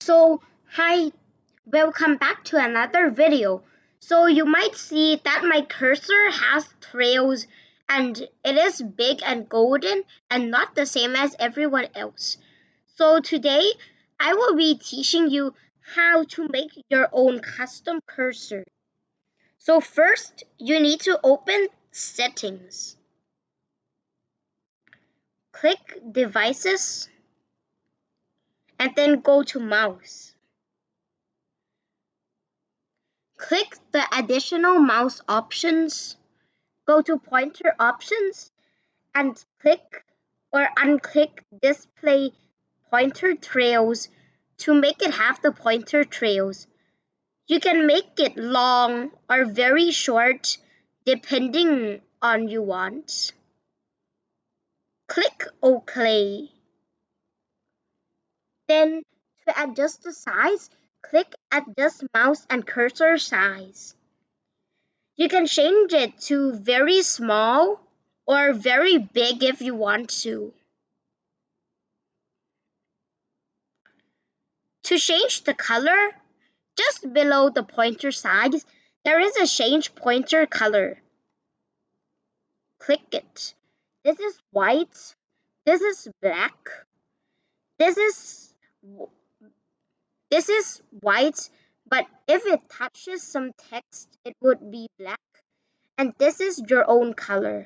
So, hi, welcome back to another video. So, you might see that my cursor has trails and it is big and golden and not the same as everyone else. So, today I will be teaching you how to make your own custom cursor. So, first you need to open Settings, click Devices, and then go to Mouse. Click the additional mouse options, go to pointer options, and click or unclick display pointer trails to make it have the pointer trails. You can make it long or very short depending on you want. Click OK. Then to adjust the size, click Adjust Mouse and Cursor Size. You can change it to very small or very big if you want to. To change the color, just below the pointer size, there is a change pointer color. Click it. This is white. This is black. This is white, but if it touches some text, it would be black. And this is your own color.